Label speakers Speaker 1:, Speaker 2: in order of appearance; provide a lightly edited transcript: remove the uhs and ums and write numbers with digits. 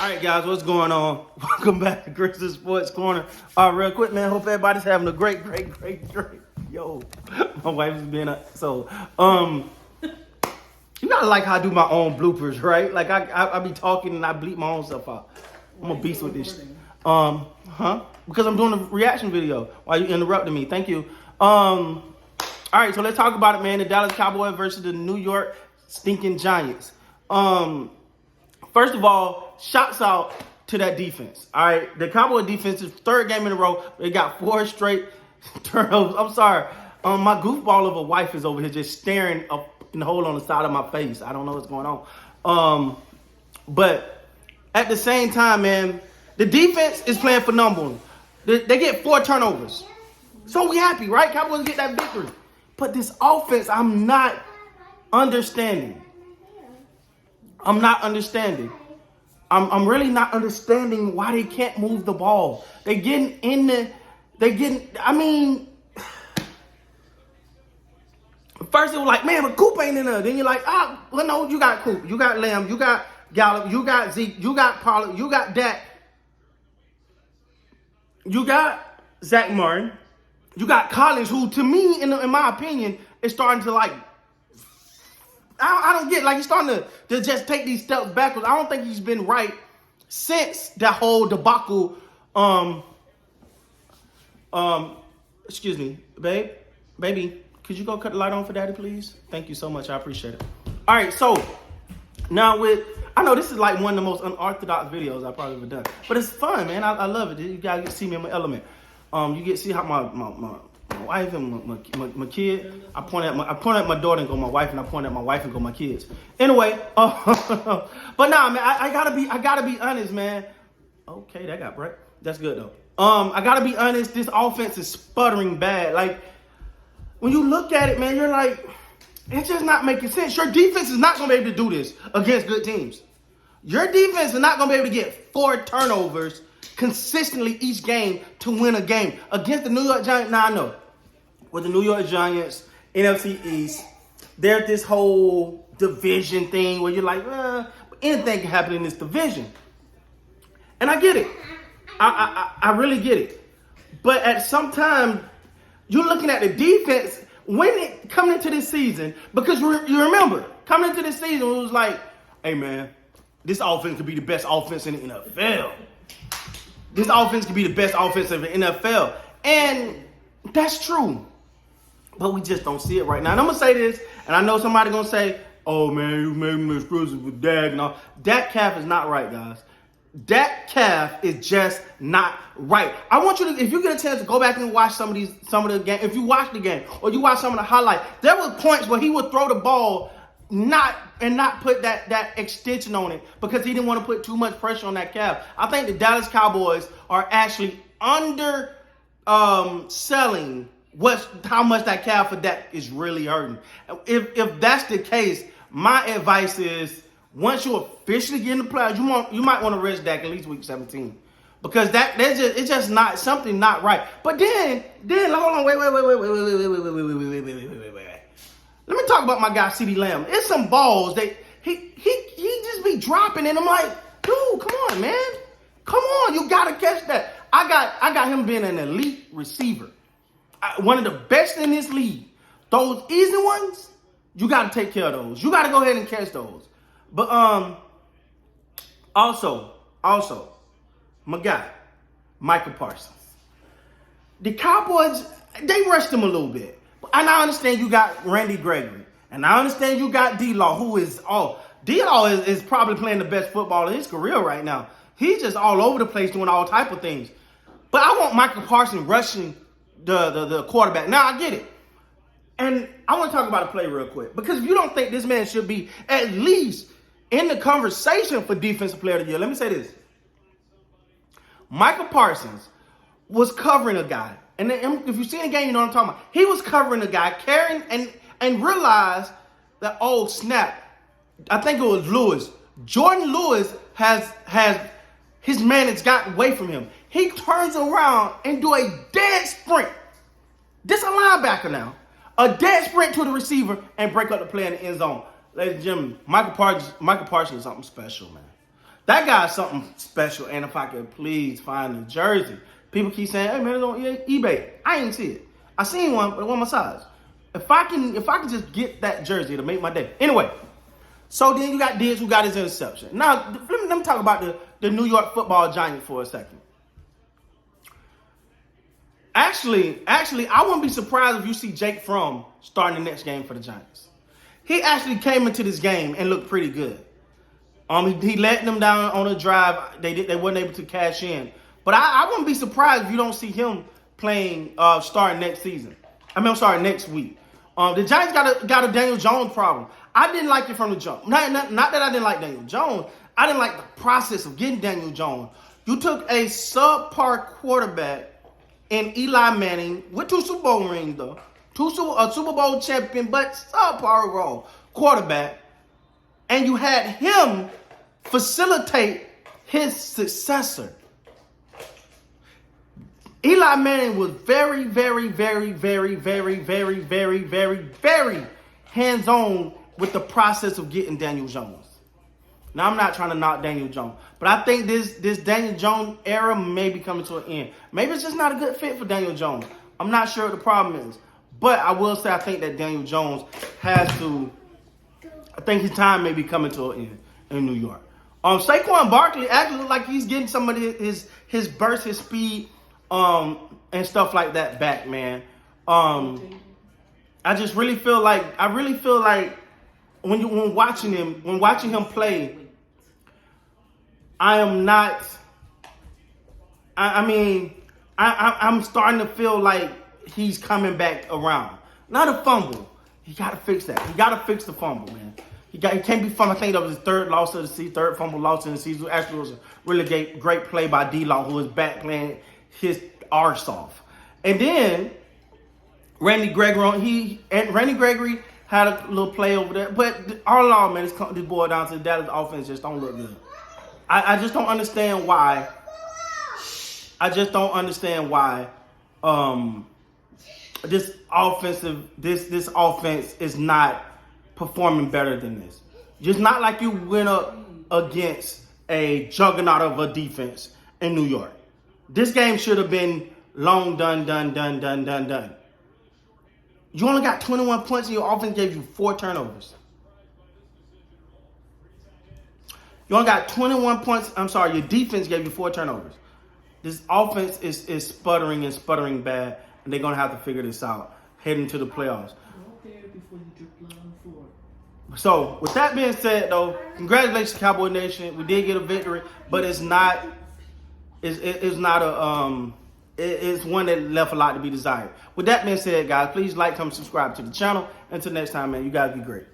Speaker 1: All right, guys, what's going on? Welcome back to Chris's Sports Corner. Real quick, man. Hope everybody's having a great. Yo, my wife is being you gotta like how I do my own bloopers, right? Like I be talking and I bleep my own stuff out. I'm a beast with this. Because I'm doing a reaction video while you interrupted me. Thank you. All right, so let's talk about it, man. The Dallas Cowboys versus the New York stinking Giants. First of all, shouts out to that defense. All right, the Cowboy defense is third game in a row. They got 4 straight turnovers. I'm sorry. My goofball of a wife is over here just staring up in the hole on the side of my face. I don't know what's going on. But at the same time, man, the defense is playing phenomenal. They get 4 turnovers. So we happy, right? Cowboys get that victory. But this offense, I'm not understanding. I'm really not understanding why they can't move the ball. I mean, first it was like, man, but Coop ain't in there. Then you're like, well, no, you got Coop. You got Lamb. You got Gallup. You got Zeke. You got Pollard. You got Dak. You got Zach Martin. You got Collins, who, to me, in my opinion, is starting to, like, I don't get, like, he's starting to just take these steps backwards. I don't think he's been right since that whole debacle. Excuse me, baby, could you go cut the light on for daddy, please? Thank you so much. I appreciate it. All right, so now I know this is like one of the most unorthodox videos I've probably ever done, but it's fun, man. I love it. You guys get to see me in my element. You get to see how my wife and my kid. I point at my daughter and go my wife, and I point at my wife and go my kids. Anyway, but nah, man, I gotta be honest, man. Okay, that got bright. That's good though. I gotta be honest. This offense is sputtering bad. Like when you look at it, man, you're like, it's just not making sense. Your defense is not gonna be able to do this against good teams. Your defense is not gonna be able to get 4 turnovers consistently each game to win a game against the New York Giants. Now I know with the New York Giants, NFC East, there's this whole division thing where you're like, anything can happen in this division. And I get it. I really get it. But at some time, you're looking at the defense coming into this season, because you remember, coming into this season, it was like, hey, man, this offense could be the best offense in the NFL. This offense could be the best offense in the NFL. And that's true. But we just don't see it right now. And I'm going to say this, and I know somebody going to say, oh, man, you made me exclusive with Dak and all. Dak calf is not right, guys. Dak calf is just not right. I want you to, if you get a chance to go back and watch some of the game, if you watch the game or you watch some of the highlights, there were points where he would throw the ball not put that extension on it because he didn't want to put too much pressure on that calf. I think the Dallas Cowboys are actually selling how much that calf for Dak is really hurting. If that's the case, my advice is, once you officially get in the playoffs, you might want to rest Dak at least week 17, because it's just not something not right. But then hold on, wait. Let me talk about my guy CeeDee Lamb. It's some balls that he just be dropping, and I'm like, dude, come on, man, come on, you gotta catch that. I got him being an elite receiver, one of the best in this league. Those easy ones, you gotta take care of those. You gotta go ahead and catch those. But also, my guy, Michael Parsons. The Cowboys, they rushed him a little bit. And I understand you got Randy Gregory. And I understand you got D-Law, who is D-Law is probably playing the best football of his career right now. He's just all over the place doing all type of things. But I want Michael Parsons rushing the quarterback. Now, I get it. And I want to talk about a play real quick. Because if you don't think this man should be at least in the conversation for Defensive Player of the Year, let me say this. Michael Parsons was covering a guy. And then, if you see the game, you know what I'm talking about. He was covering a guy, carrying, and realized that, oh, snap. I think it was Lewis. Jordan Lewis has his man has gotten away from him. He turns around and do a dead sprint. This is a linebacker now. A dead sprint to the receiver and break up the play in the end zone. Ladies and gentlemen, Michael Parsons is something special, man. That guy's something special. And if I could please find the jersey. People keep saying, hey man, it's on eBay. I ain't see it. I seen one, but it wasn't my size. If I can just get that jersey, it'll make my day. Anyway, so then you got Diggs who got his interception. Now, let me talk about the New York Football Giants for a second. Actually, I wouldn't be surprised if you see Jake Fromm starting the next game for the Giants. He actually came into this game and looked pretty good. He let them down on a drive. They weren't able to cash in. But I wouldn't be surprised if you don't see him playing starting next season. Next week. The Giants got a Daniel Jones problem. I didn't like it from the jump. Not that I didn't like Daniel Jones. I didn't like the process of getting Daniel Jones. You took a subpar quarterback in Eli Manning with 2 Super Bowl rings, though. A Super Bowl champion, but subpar role quarterback. And you had him facilitate his successor. Eli Manning was very, very, very, very, very, very, very, very, very hands-on with the process of getting Daniel Jones. Now, I'm not trying to knock Daniel Jones, but I think this Daniel Jones era may be coming to an end. Maybe it's just not a good fit for Daniel Jones. I'm not sure what the problem is. But I will say I think that Daniel Jones I think his time may be coming to an end in New York. Saquon Barkley actually looks like he's getting some of his burst, his speed, and stuff like that back, man. I just really feel like when watching him play, I'm starting to feel like he's coming back around. Not a fumble. You got to fix that. You got to fix the fumble, man. He can't be fumble. I think that was his third fumble loss in the season. Actually, it was a really great play by D-Law, who was back playing his arse off. And then Randy Gregory had a little play over there. But all in all, man, this boiled down to the Dallas offense just don't look good. I just don't understand why. This offense is not performing better than this. Just not like you went up against a juggernaut of a defense in New York. This game should have been long done. You only got 21 points and your offense gave you 4 turnovers. You only got 21 points. Your defense gave you 4 turnovers. This offense is sputtering bad, and they're going to have to figure this out heading to the playoffs. So, with that being said, though, congratulations, Cowboy Nation. We did get a victory, but it's one that left a lot to be desired. With that being said, guys, please like, comment, subscribe to the channel. Until next time, man, you guys be great.